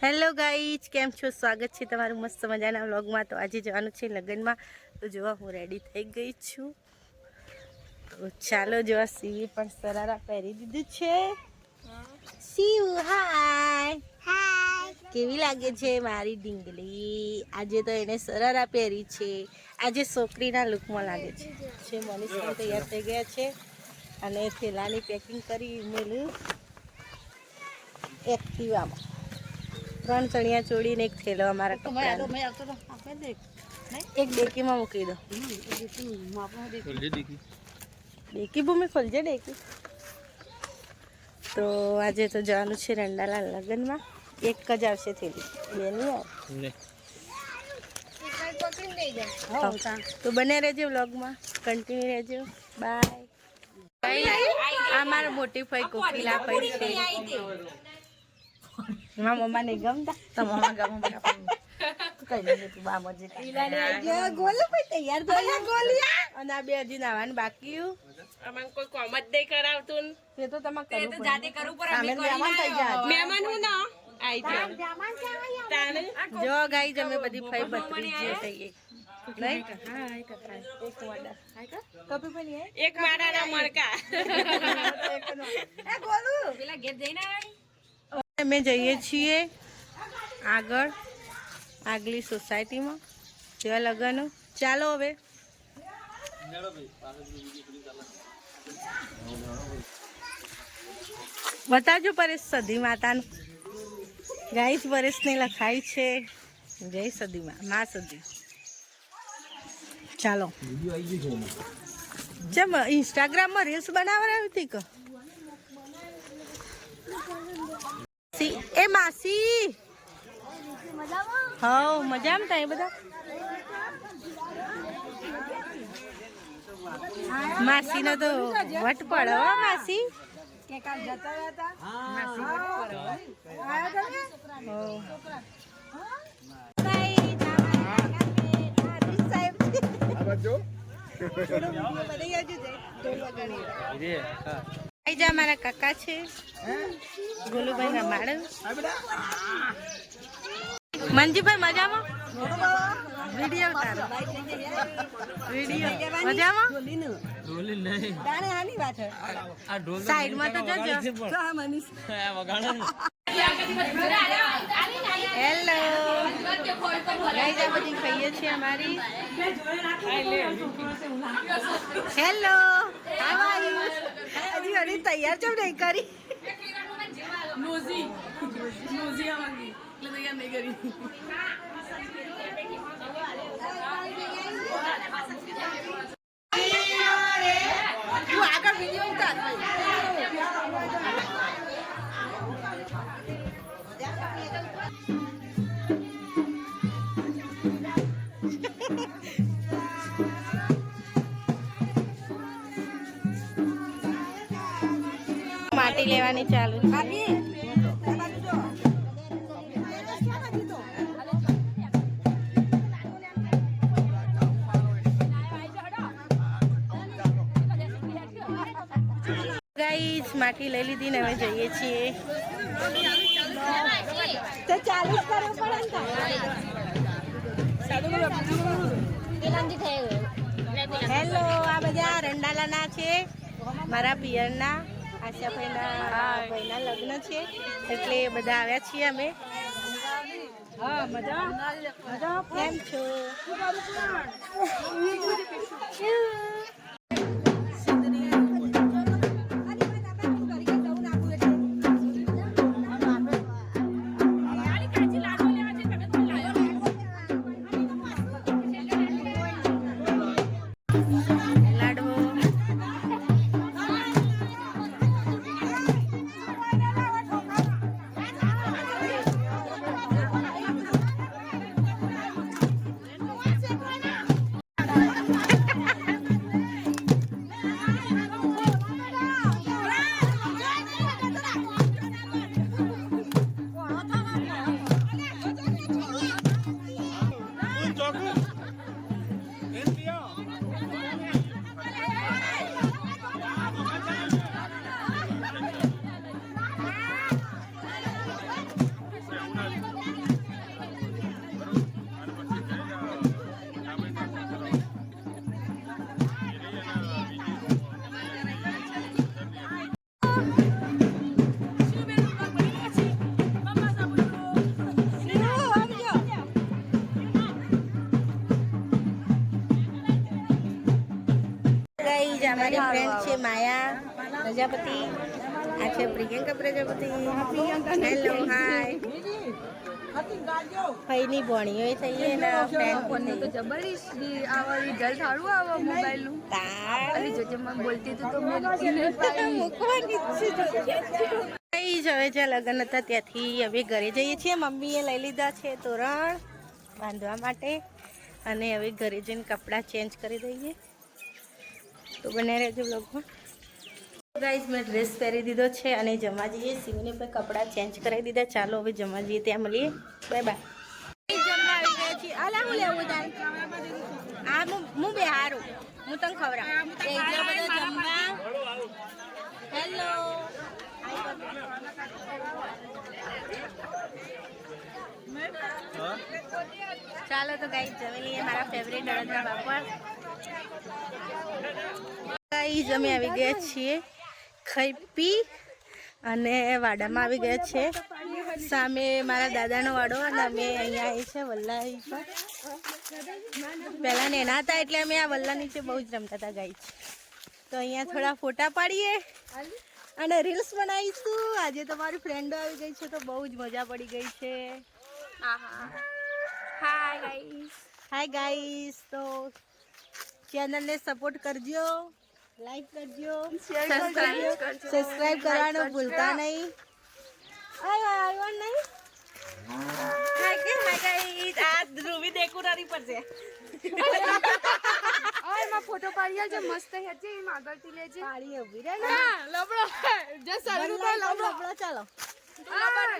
Hello guys, કેમ છો? સ્વાગત છે તમારું મસ્ત મજાના વ્લોગમાં। તો આજે જવાનું છે લગ્નમાં, તો જોવા હું રેડી થઈ ગઈ છું। તો ચાલો જોવા, સીવી પણ સરારા પહેરી દીધું છે। સીવ હાય હાય, કેવી લાગે છે મારી ઢીંગલી? આજે તો એને સરારા પહેરી છે, આજે છોકરીના લુકમાં લાગે છે। મનીષ પણ તૈયાર થઈ ગયા છે અને થેલાની પેકિંગ કરી મેલું એક્ટિવામાં। 3 ચણિયા ચોળી ને એક થેલો અમારા કપડાનો। એક ડેકીમાં મૂકી દો। ડેકી ભૂમિ ખોલજે ડેકી। તો આજે તો જવાનું છે રંડાલા લગ્નમાં। એક જ આવશે થેલી, બે નહીં આવે। તો બને રહેજો વ્લોગમાં, કન્ટિન્યુ રહેજો। બાય। આ મારા મોટી ફઈ કોકિલા ફઈ છે। મારા મમ્મા ને ગમતા તો મમ્મા ગમ કઈ નહીં તું બા મજે ગોલું ભાઈ તૈયાર થઈ ગોલિયા અને આ બે હજી નાવાનું બાકી અમને કોઈ કોમ જ નહીં કરાવતું તે તો તમે કરવું પડે જાતે કરવું પડે અમે મહેમાન થઈ જાય મહેમાન હું ના આઈ જો ગાઈ જમે બધી ફઈ બત્રી જે થઈ નહીં હાય કથા એક વાડા હાય કા કપી પણ એક વાડાના મણકા એ ગોલું પેલા ઘેર જઈને આવી। અમે જઈએ છીએ આગળ આગલી સોસાયટીમાં જેવા લગ્ન। ચાલો હવે બતાવજો પરેશ સધી માતાનું। ગાઈસ પરેશને લખાય છે જય સદીમાં મા સદી। ચાલો ચમ ઇન્સ્ટાગ્રામમાં રીલ્સ બનાવવાની હતી કે એ માસી હા મજામાં થાય બધા માસી નો તો વટ પડો માસી કે કાલ જતા હતા માસી વટ પડો આયો તમે મારા કાકા છે ગોલુભાઈ ના માળ। મંજીભાઈ મજામાં? વિડિયો ઉતારો વિડિયો મજામાં? સાઈડમાં તો જજો। હેલો ગાઈસ, આ બધી ખાઈએ છીએ અમારી। હેલો હજી હરી તૈયાર ચમ નહીં કરી? નોઝી આવવાની એટલે તૈયાર નહીં કરી। તું આગળ વિડિયો ઉતાર। માટી લેવાની ચાલુ છે। ગાઈસ માટી લઈ લીધી ને હવે જઈએ છીએ। તો 40 કરવું પડે। હેલો આ બધા રંડાલાના છે મારા પિયરના। આશાભાઈના ભાઈના લગ્ન છે એટલે બધા આવ્યા છીએ અમે। હા મજા મજા કેમ છો? हमारी फ्रेंड છે માયા પ્રજાપતિ, આ છે પ્રિયંકા પ્રજાપતિ. Hello hi. ફઈની ભણીઓ થઈએ ને ફ્રેન્ડ તો જબરદસ્ત આવા રિઝલ્ટ સારું આવે મોબાઈલ નું. અરે જોજે મને બોલતી તો કઈ જ હવે જ્યાં લગ્ન હતા ત્યાંથી હવે ઘરે જઈએ છીએ. મમ્મીએ લઈ લીધા છે તોરણ બાંધવા માટે અને હવે ઘરે જઈને કપડાં ચેન્જ કરી દઈએ. તો બને રહેજો બ્લોગમાં. ગાઈઝ મેં ડ્રેસ પહેરી દીધો છે અને જમવા જઈએ. શિવને પણ કપડાં ચેન્જ કરાવી દીધા. ચાલો હવે જમવા જઈએ, ત્યાં મળીએ. Bye bye. જમવા આવી ગયા છીએ. અલા હું લેવું જાય આ હું બે હારું હું તને ખવડાવું. બધા જમવા. હેલો ચાલો તો ગાઈઝ જમી લઈએ મારા ફેવરેટ અડદના પાપડ. ગાઈઝ અમે આવી ગયા છીએ ખાઈ પી અને વાડામાં આવી ગયા છે. સામે મારા દાદાનો વાડો અને અમે અહીંયા આવી છે વલ્લા પર. પહેલાં નેના હતા એટલે અમે આ વલ્લા નીચે બહુ જ રમતા હતા ગાઈઝ. તો અહીંયા થોડા ફોટા પાડીએ અને રીલ્સ બનાવીશું. આજે તો મારી ફ્રેન્ડો આવી ગઈ છે તો બહુ જ મજા પડી ગઈ છે. Hi guys. તો ચેનલને સપોર્ટ કરજો, લાઈક કરજો, સબસ્ક્રાઇબ કરવાનું ભૂલતા નહીં. આવ્યો નહીં. Hi guys. આ ધ્રુવી દેખુરારી પર છે. એમાં ફોટો પાડી છે મસ્ત હેજે એમ આગળથી લેજે. પાડી ઊભી રહે ને. લબડો જે સારું તો લબડો ચાલો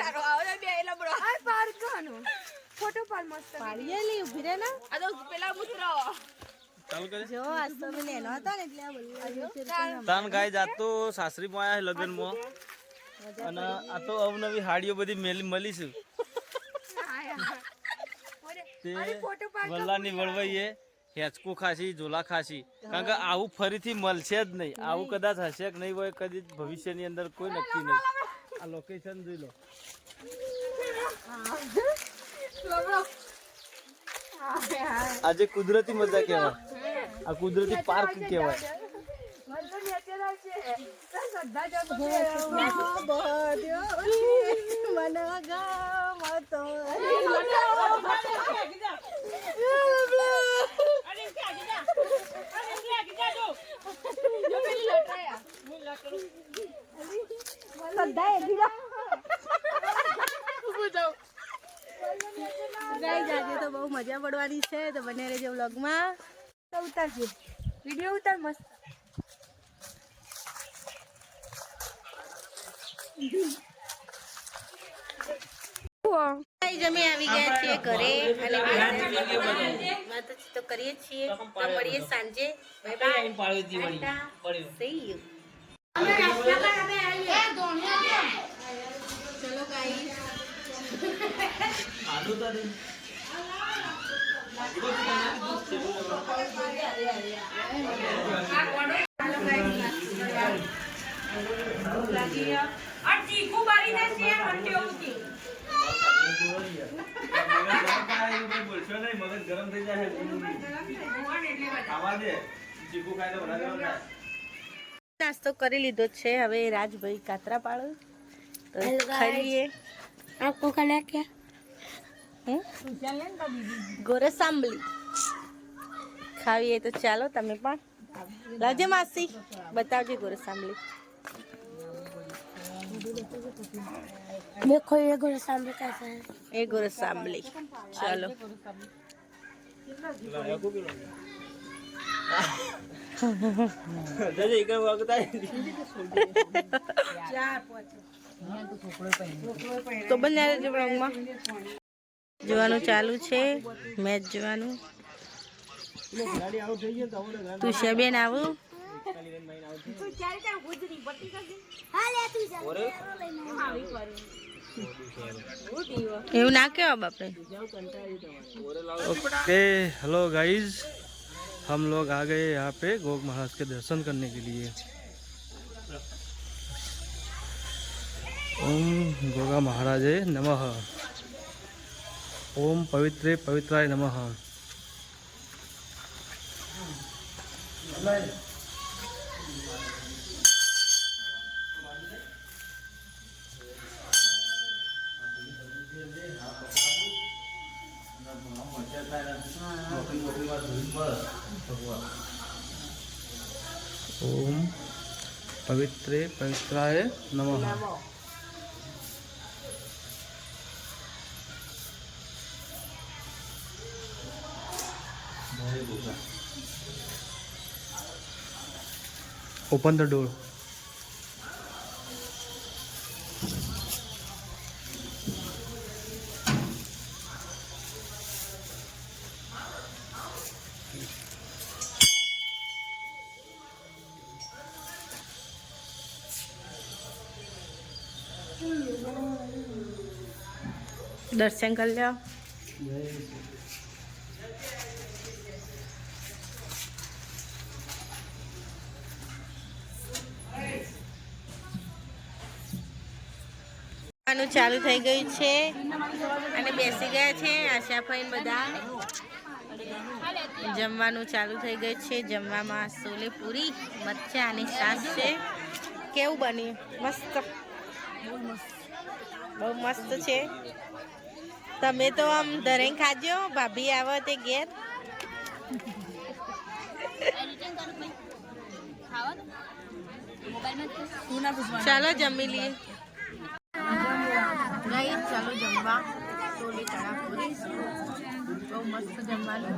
તારો આવે બે લબડો આ પાર કોનો ફોટો પાડ મસ્ત પાડીએ લી ઊભી રહે ને. આ તો પેલા મુતરો ચાલુ કરે જો આજ તો મેં નેનો હતા ને એટલે આ બોલ્યો. તાન ગાય જાતો સાસરીમાં આયા લગનમાં અને આ તો અવનવી હાડીઓ બધી મળીશું તે વલ્લાની વળવાઈએ હેચકો ખાસી ઝોલા ખાસી. કારણ કે આવું ફરીથી મળશે જ નહીં. આવું કદાચ હશે કે નહીં હોય કદી ભવિષ્યની અંદર કોઈ નક્કી નહીં. આ લોકેશન જોઈ લો. આજે કુદરતી મજા કહેવાય, આ કુદરતી પાર્ક કહેવાય. આજે તો બહુ મજા પડવાની છે. તો બને રહેજો વ્લોગમાં. તો ઉતારજો વિડિયો ઉતાર મસ્ત. અમે આવી ગયા છીએ ઘરે અને વાતો તો કરીએ છીએ. તો મળીએ સાંજે. Bye bye. See you. ચલો ગાઈસ. નાસ્તો કરી લીધો છે. હવે રાજભાઈ કાતરા પાડો તો ખાઈએ. आपको खाना क्या ગોરસ આંબલી ખાવીએ. તો ચાલો તમે પણ લાવજો માસી, બતાવજો ગોરસ આંબલી. देखो ये गोरस आंबली कैसा है. એ ગોરસ આંબલી. ચાલો તો બને રહેજો બ્લોગમાં. જોવાનું ચાલુ છે, મેચ જોવાનું. તું છે બેન આવું. એવું ના કેવા બાપે. ओके हेलो गाइस, हम लोग आ गए यहाँ पे गोग महाराज के दर्शन करने के लिए. ओम गोगा महाराजे नमः. ओम पवित्रे पवित्राय नमः. ઓમ પવિત્રે પવિત્રાય નમઃ. Open the door. દર્શન કરી લો. ચાલુ થઈ ગયું છે અને બેસી ગયા છે આશાભાઈ બધા. જમવાનું ચાલુ થઈ ગયું છે. જમવામાં છોલે પૂરી મરચાં અને છાશ છે. કેવું બન્યું? મસ્ત, બહુ મસ્ત છે. તમે તો આમ ધરેન ખાજો, ભાભી આવે તે ઘેર. ચાલો જમી લઈએ. ગઈ ચાલો જમવા. છોલે ચણા પૂરી બહુ મસ્ત જમવાનું.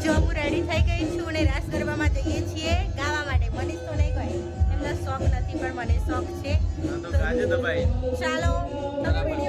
જો હું રેડી થઈ ગઈ છું અને રાસ ગરબામાં જઈએ છીએ ગાવા માટે. મનીષ તો નહીં ગઈ, એમનો શોખ નથી પણ મને શોખ છે. ચાલો તમે વિડીયો